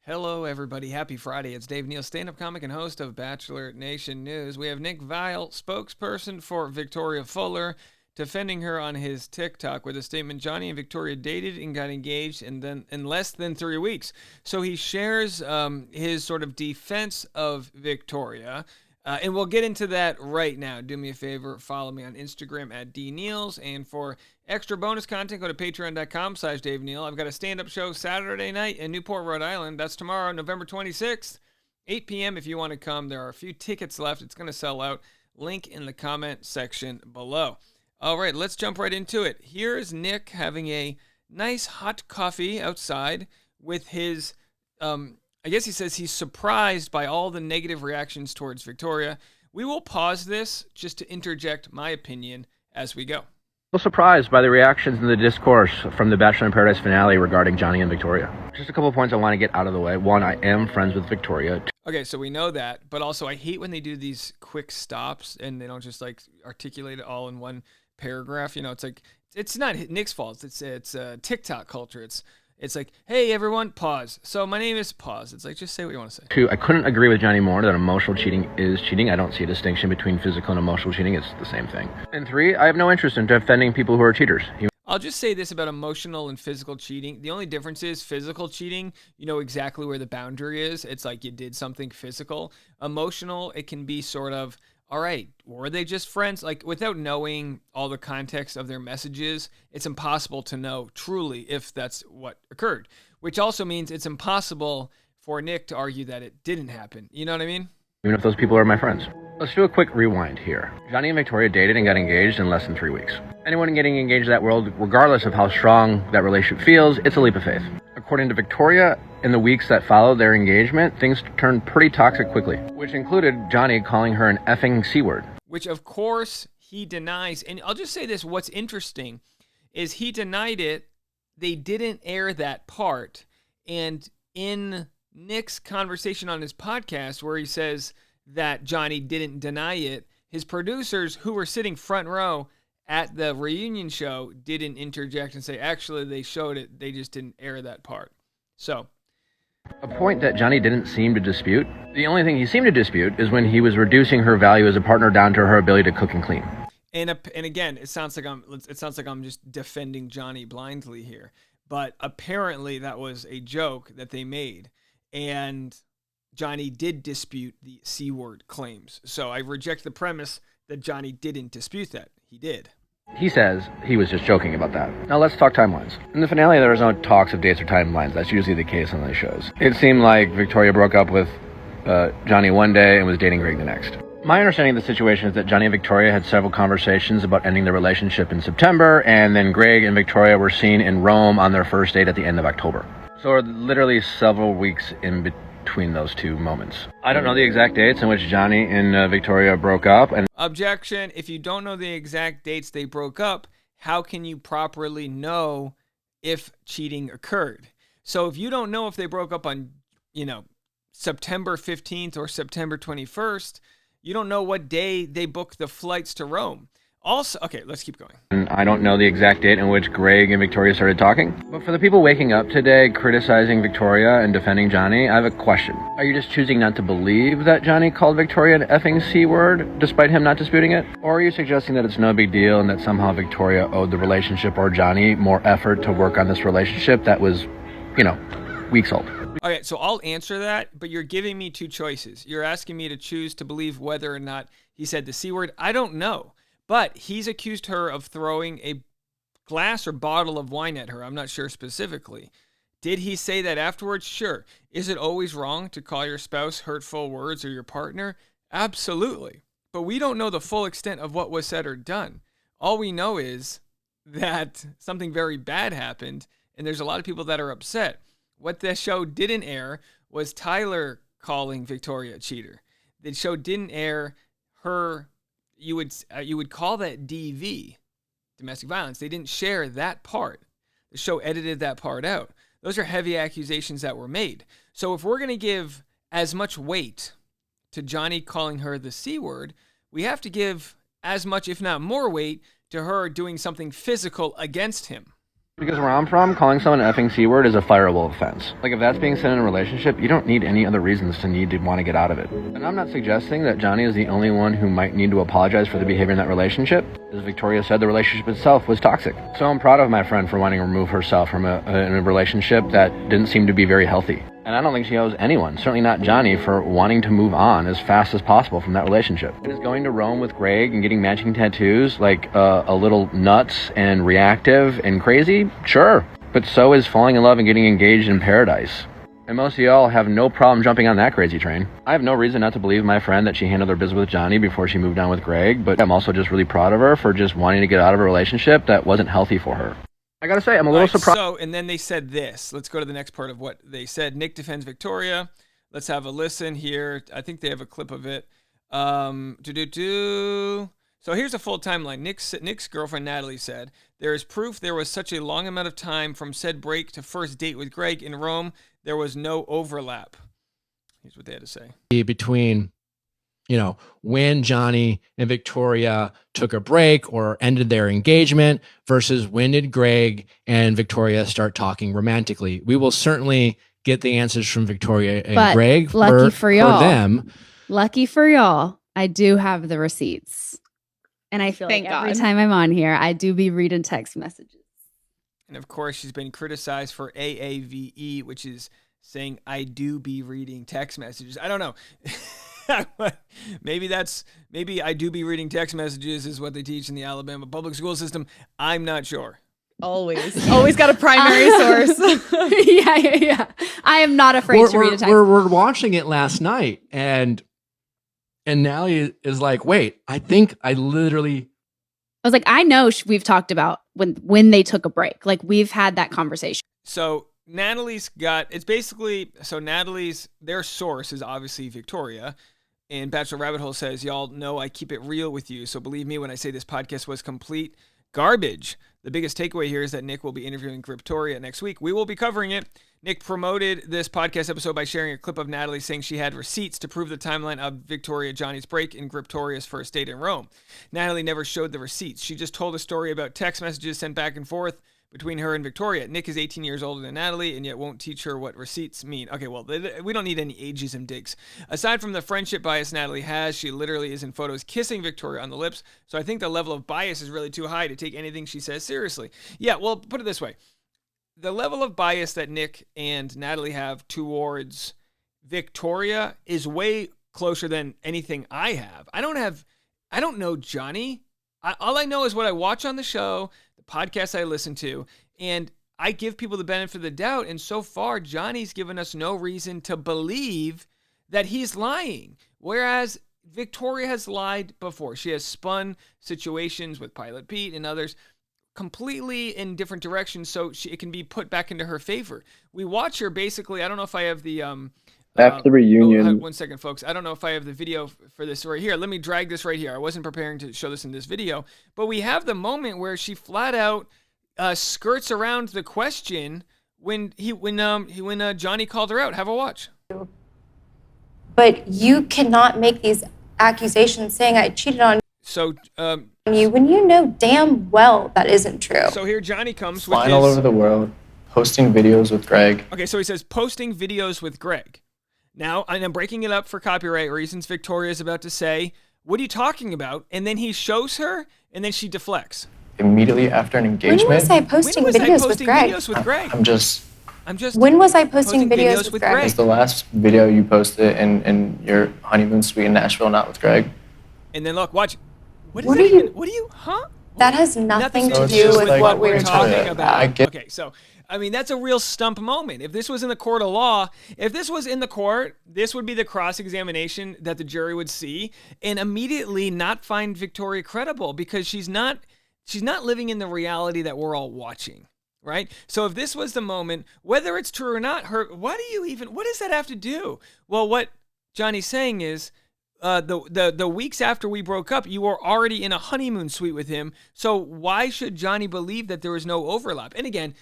Hello, everybody. Happy Friday. It's Dave Neal, stand-up comic and host of Bachelor Nation News. We have Nick Viall, spokesperson for Victoria Fuller, defending her on his TikTok with a statement: Johnny and Victoria dated and got engaged in less than 3 weeks. So he shares his sort of defense of Victoria. And we'll get into that right now. Do me a favor, follow me on Instagram at dneals. And for extra bonus content, go to patreon.com/Dave Neal. I've got a stand-up show Saturday night in Newport, Rhode Island. That's tomorrow, November 26th, 8 p.m. if you want to come. There are a few tickets left. It's going to sell out. Link in the comment section below. All right, let's jump right into it. Here's Nick having a nice hot coffee outside with his I guess he says he's surprised by all the negative reactions towards Victoria. We will pause this just to interject my opinion as we go. I'm surprised by the reactions and the discourse from the Bachelor in Paradise finale regarding Johnny and Victoria. Just a couple of points I want to get out of the way. One, I am friends with Victoria. Okay, so we know that, but also I hate when they do these quick stops and they don't just like articulate it all in one paragraph. You know, it's like, it's not Nick's fault. It's TikTok culture. It's like, hey, everyone, pause. So my name is pause. It's like, just say what you want to say. Two, I couldn't agree with Johnny more that emotional cheating is cheating. I don't see a distinction between physical and emotional cheating. It's the same thing. And three, I have no interest in defending people who are cheaters. I'll just say this about emotional and physical cheating. The only difference is physical cheating, you know exactly where the boundary is. It's like you did something physical. Emotional, it can be sort of, all right, were they just friends? Like, without knowing all the context of their messages, it's impossible to know truly if that's what occurred, which also means it's impossible for Nick to argue that it didn't happen. You know what I mean? Even if those people are my friends. Let's do a quick rewind here. Johnny and Victoria dated and got engaged in less than 3 weeks. Anyone getting engaged in that world, regardless of how strong that relationship feels, it's a leap of faith. According to Victoria, in the weeks that followed their engagement, things turned pretty toxic quickly, which included Johnny calling her an effing C-word. Which, of course, he denies. And I'll just say this, what's interesting is he denied it. They didn't air that part. And in Nick's conversation on his podcast where he says that Johnny didn't deny it, his producers, who were sitting front row at the reunion show, didn't interject and say, actually, they showed it. They just didn't air that part. So, a point that Johnny didn't seem to dispute. The only thing he seemed to dispute is when he was reducing her value as a partner down to her ability to cook and clean. And again, it sounds like I'm just defending Johnny blindly here. But apparently that was a joke that they made. And Johnny did dispute the C-word claims. So I reject the premise that Johnny didn't dispute that. He did. He says he was just joking about that. Now let's talk timelines. In the finale, there was no talks of dates or timelines. That's usually the case on these shows. It seemed like Victoria broke up with Johnny one day and was dating Greg the next. My understanding of the situation is that Johnny and Victoria had several conversations about ending their relationship in September, and then Greg and Victoria were seen in Rome on their first date at the end of October. So literally several weeks in between those two moments. I don't know the exact dates in which Johnny and Victoria broke up. And objection. If you don't know the exact dates they broke up, how can you properly know if cheating occurred? So if you don't know if they broke up on, September 15th or September 21st, you don't know what day they booked the flights to Rome. Also, okay, let's keep going. And I don't know the exact date in which Greg and Victoria started talking. But for the people waking up today criticizing Victoria and defending Johnny, I have a question. Are you just choosing not to believe that Johnny called Victoria an effing C-word, despite him not disputing it? Or are you suggesting that it's no big deal and that somehow Victoria owed the relationship or Johnny more effort to work on this relationship that was, weeks old? Okay, so I'll answer that, but you're giving me two choices. You're asking me to choose to believe whether or not he said the C-word. I don't know. But he's accused her of throwing a glass or bottle of wine at her. I'm not sure specifically. Did he say that afterwards? Sure. Is it always wrong to call your spouse hurtful words or your partner? Absolutely. But we don't know the full extent of what was said or done. All we know is that something very bad happened, and there's a lot of people that are upset. What the show didn't air was Tyler calling Victoria a cheater. The show didn't air her. You would call that DV, domestic violence. They didn't share that part. The show edited that part out. Those are heavy accusations that were made. So if we're going to give as much weight to Johnny calling her the C word, we have to give as much, if not more weight, to her doing something physical against him. Because where I'm from, calling someone an effing C-word is a fireable offense. Like, if that's being said in a relationship, you don't need any other reasons to want to get out of it. And I'm not suggesting that Johnny is the only one who might need to apologize for the behavior in that relationship. As Victoria said, the relationship itself was toxic. So I'm proud of my friend for wanting to remove herself from a relationship that didn't seem to be very healthy. And I don't think she owes anyone, certainly not Johnny, for wanting to move on as fast as possible from that relationship. And is going to Rome with Greg and getting matching tattoos like a little nuts and reactive and crazy? Sure. But so is falling in love and getting engaged in paradise. And most of y'all have no problem jumping on that crazy train. I have no reason not to believe my friend that she handled her business with Johnny before she moved on with Greg, but I'm also just really proud of her for just wanting to get out of a relationship that wasn't healthy for her. I gotta say, I'm a little surprised. So, and then they said this. Let's go to the next part of what they said. Nick defends Victoria. Let's have a listen here. I think they have a clip of it. So here's a full timeline. Nick's girlfriend, Natalie, said, there is proof there was such a long amount of time from said break to first date with Greg in Rome. There was no overlap. Here's what they had to say. Between, when Johnny and Victoria took a break or ended their engagement versus when did Greg and Victoria start talking romantically. We will certainly get the answers from Victoria and Greg. Lucky for y'all. For them. Lucky for y'all, I do have the receipts. And I feel like every time I'm on here, I do be reading text messages. And of course, she's been criticized for AAVE, which is saying I do be reading text messages. I don't know. Maybe I do be reading text messages is what they teach in the Alabama public school system. I'm not sure. Always got a primary source. Yeah. I am not afraid to read a text. We're watching it last night, and Natalie is like, wait, I was like, I know we've talked about when they took a break. Like, we've had that conversation. So Natalie's their source is obviously Victoria. And Bachelor Rabbit Hole says, y'all know I keep it real with you. So believe me when I say this podcast was complete garbage. The biggest takeaway here is that Nick will be interviewing Victoria next week. We will be covering it. Nick promoted this podcast episode by sharing a clip of Natalie saying she had receipts to prove the timeline of Victoria Johnny's break and Victoria's first date in Rome. Natalie never showed the receipts. She just told a story about text messages sent back and forth between her and Victoria. Nick is 18 years older than Natalie and yet won't teach her what receipts mean. Okay, well, we don't need any ageism digs. Aside from the friendship bias Natalie has, she literally is in photos kissing Victoria on the lips. So I think the level of bias is really too high to take anything she says seriously. Yeah, well, put it this way. The level of bias that Nick and Natalie have towards Victoria is way closer than anything I have. I don't know Johnny. All I know is what I watch on the show, the podcasts I listen to, and I give people the benefit of the doubt. And so far, Johnny's given us no reason to believe that he's lying. Whereas Victoria has lied before. She has spun situations with Pilot Pete and others completely in different directions, so it can be put back into her favor. We watch her basically. I don't know if I have the after the reunion. 1 second, folks. I don't know if I have the video for this right here. Let me drag this right here. I wasn't preparing to show this in this video, but we have the moment where she flat out skirts around the question when Johnny called her out. Have a watch. But you cannot make these accusations saying I cheated on So you when you know damn well that isn't true. So here Johnny comes with flying all over the world, posting videos with Greg. Okay, so he says posting videos with Greg. Now, and I'm breaking it up for copyright reasons. Victoria's about to say, what are you talking about? And then he shows her, and then she deflects. Immediately after an engagement. When was I posting videos with Greg? I'm just. When was I posting videos with Greg? It's the last video you posted in your honeymoon suite in Nashville, not with Greg. And then look, watch. What are you? That has nothing to do with like what we're talking about. Get Okay, so I mean that's a real stump moment. If this was in the court of law, if this was in the court, this would be the cross-examination that the jury would see and immediately not find Victoria credible because she's not living in the reality that we're all watching. Right? So if this was the moment, whether it's true or not, what does that have to do? Well, what Johnny's saying is the weeks after we broke up, you were already in a honeymoon suite with him. So why should Johnny believe that there was no overlap? And again,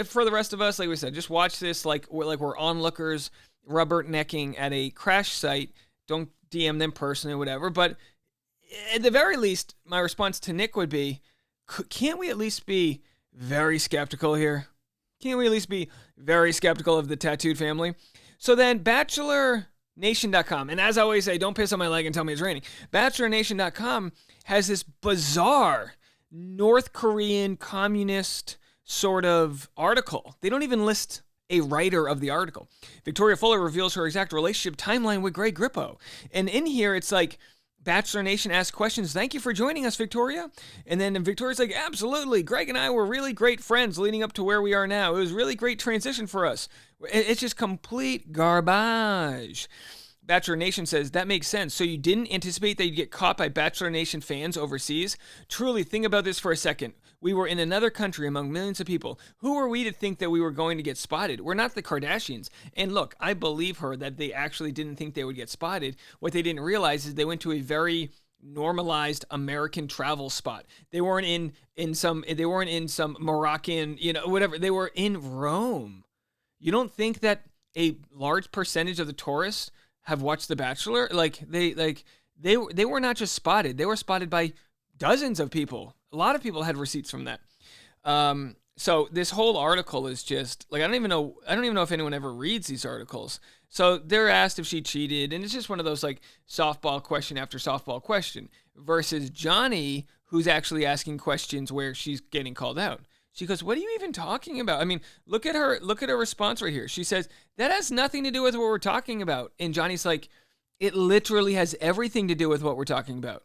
for the rest of us, like we said, just watch this like we're onlookers rubbernecking at a crash site. Don't DM them personally or whatever. But at the very least, my response to Nick would be, can't we at least be very skeptical here? Can't we at least be very skeptical of the tattooed family? So then BachelorNation.com, and as I always say, don't piss on my leg and tell me it's raining. BachelorNation.com has this bizarre North Korean communist sort of article. They don't even list a writer of the article. Victoria Fuller reveals her exact relationship timeline with Greg Grippo. And in here, it's like, Bachelor Nation asks questions. Thank you for joining us, Victoria. And then Victoria's like, absolutely. Greg and I were really great friends leading up to where we are now. It was really great transition for us. It's just complete garbage. Bachelor Nation says, that makes sense. So you didn't anticipate that you'd get caught by Bachelor Nation fans overseas? Truly, think about this for a second. We were in another country among millions of people. Who were we to think that we were going to get spotted? We're not the Kardashians. And look, I believe her that they actually didn't think they would get spotted. What they didn't realize is they went to a very normalized American travel spot. They weren't in some Moroccan, whatever. They were in Rome. You don't think that a large percentage of the tourists have watched The Bachelor? They were not just spotted. They were spotted by dozens of people. A lot of people had receipts from that. So this whole article is just like, I don't even know if anyone ever reads these articles. So they're asked if she cheated, and it's just one of those like softball question after softball question, versus Johnny, who's actually asking questions where she's getting called out. She goes, what are you even talking about? I mean, look at her response right here. She says, that has nothing to do with what we're talking about. And Johnny's like, it literally has everything to do with what we're talking about.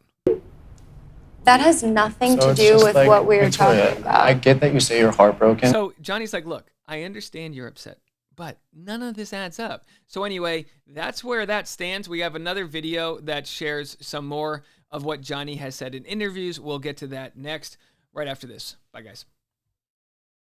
That has nothing to do with like, what we're talking about. I get that you say you're heartbroken. So Johnny's like, look, I understand you're upset, but none of this adds up. So anyway, that's where that stands. We have another video that shares some more of what Johnny has said in interviews. We'll get to that next, right after this. Bye, guys.